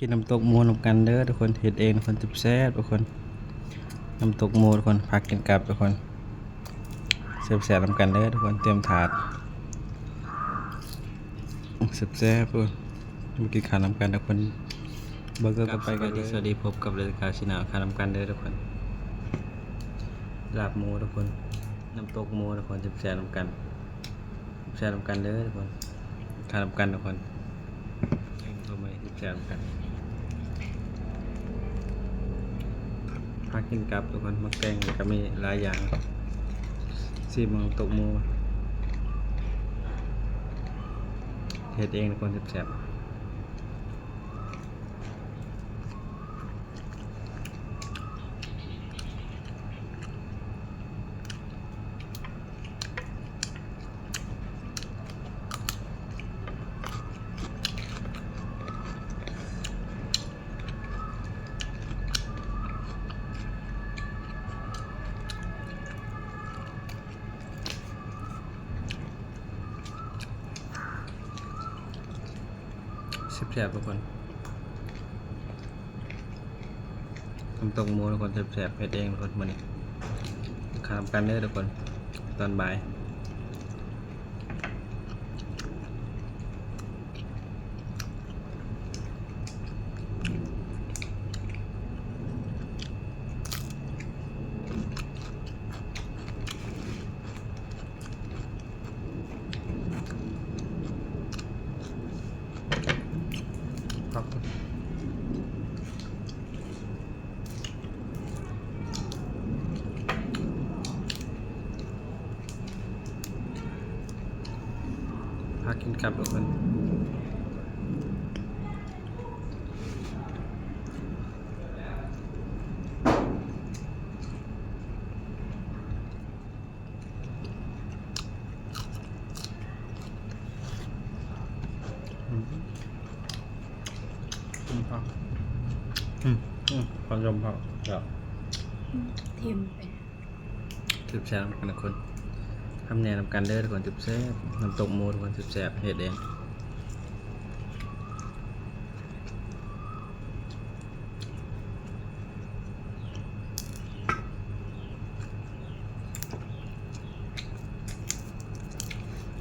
กินน้ำตกหมูน้ำกันเด้อทุกคนเฮ็ดเองทุกคนแซ่บทุกคนน้ำตกหมูทุกคนพักกินกับทุกคนแซ่บๆน้ำกันเด้อทุกคนเตรียมถาดแซ่บๆทุกคนมากินข้าวน้ำกันทุกคนเบอร์เกอร์ก็ไปกันสวัสดีพบกับรายการชินาข้าวน้ำกันเด้อทุกคนลาบหมูทุกคนน้ำตกหมูทุกคนแซ่บๆน้ำกันแซ่บน้ำกันเด้อทุกคนข้าวน้ำกันทุกคนทำไมแซ่บน้ำกันพักกินกับทุกคนมักแกงก็มีหลายอย่างซีมังตกหมูเฮ็ดเองทุกคนแซ่บแซ่บทุกคนทำตกหมูทุกคนแซ่บเฮ็ดเองทุกคนมื้อนี้ข้ามกันเด้อทุกคนตอนบ่ายครับพากินกับทุกคนพ่อความยมพ่อเดี๋ยว เทียมไป สืบแซ่บกันทุกคนทำแนวนำกันเด้อทุกคนสืบแซ่บน้ำตกหมูทุกคนสืบแซ่บเฮ็ดเอง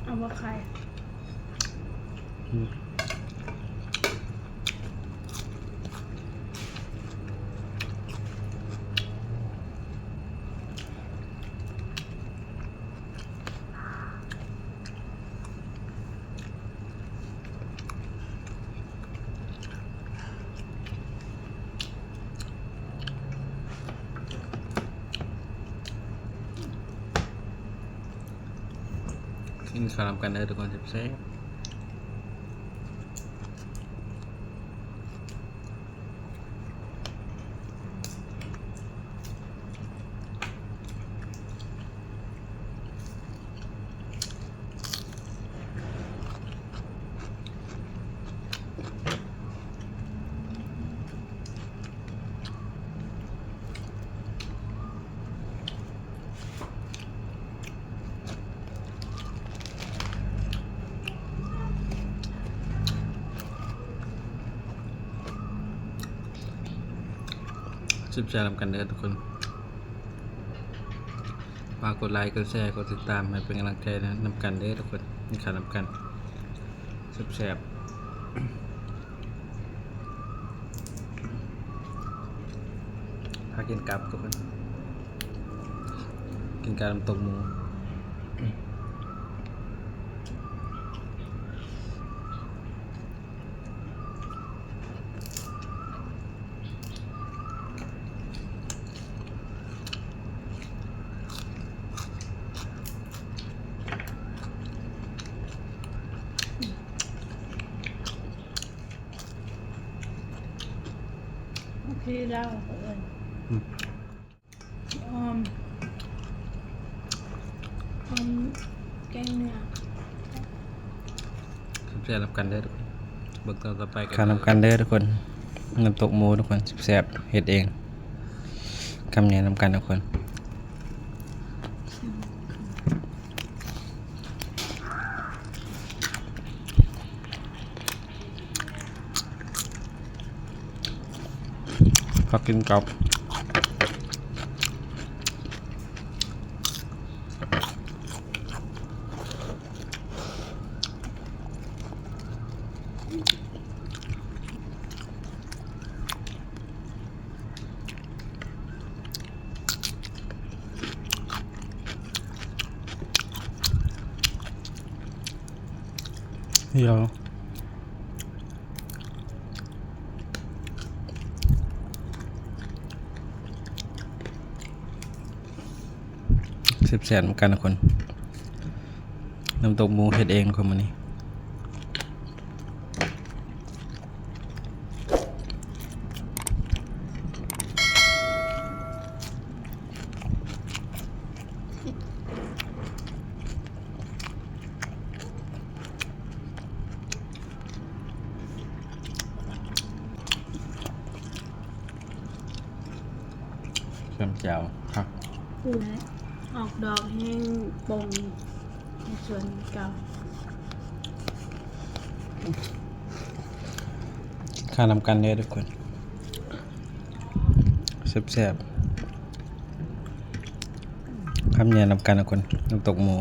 เอาว่าใครกินข้าวนำกันเด้อทุกคนแซ่บสืบแซ่บนำกันเด้อทุกคนฝากกดไลค์กดแชร์กดติดตามให้เป็นกำลังใจนะนำกันเด้อทุกคนกินข้าวนำกันแซ่บพากินกับทุกคนกินกับน้ำตกหมูพี่เล่าเอิญออมแกงเนื้อแซ่บนำกันเด้อทุกคนเบิกต่อไปข้าวนำกันเด้อทุกคนน้ำตกหมูทุกคนแซ่บเฮ็ดเองคำแนะนำกันทุกคน พักกินกับ เดี๋ยวแสบๆเหมือนกันนะคนน้ำตกหมูเฮ็ดเองคนมันนี้แซ่บแจ๋วครับ และออกดอกแห้งปงในสวนเก่า ข้านำกันเลยทุกคนแซ่บๆคำเนียนำกันนะคนน้ำตกหมู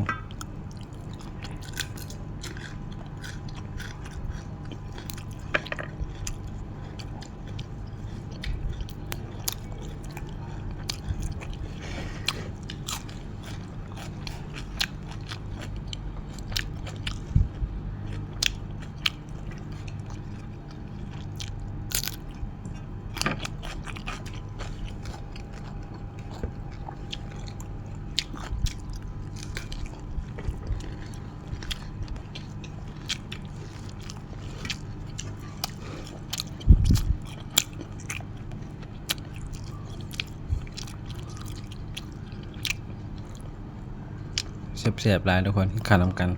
แซ่บๆหลายทุกคนที่ข้านำกัน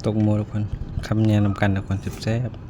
ตกหมูทุกคนคำเนียนำกันทุกคนแซ่บๆ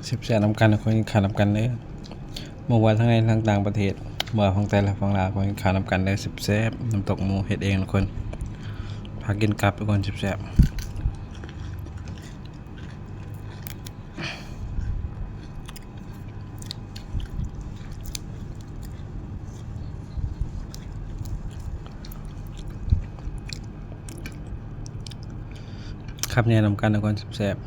แซ่บๆนำกันทุกคนที่ข้านำกันเลยเมื่อวานทั้งในทั้งต่างประเทศเมื่อของแต่ละฝั่งลาวคนข้านำกันเลยแซ่บๆน้ำตกหมูเฮ็ดเองทุกคนพากินกับทุกคนแซ่บๆครับเนี่ยนำกันทุกคนแซ่บๆ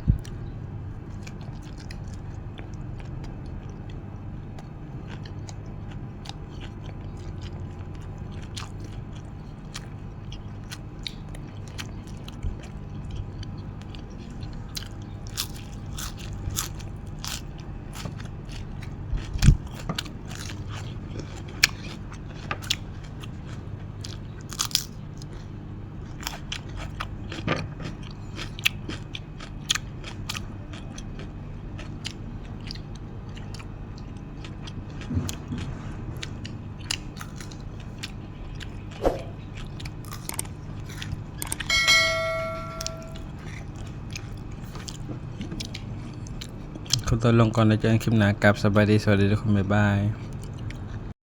ขอตัวลงก่อนแล้วเจอกันคลิปหน้ากับสบายดีสวัสดีทุกคนบ๊ายบาย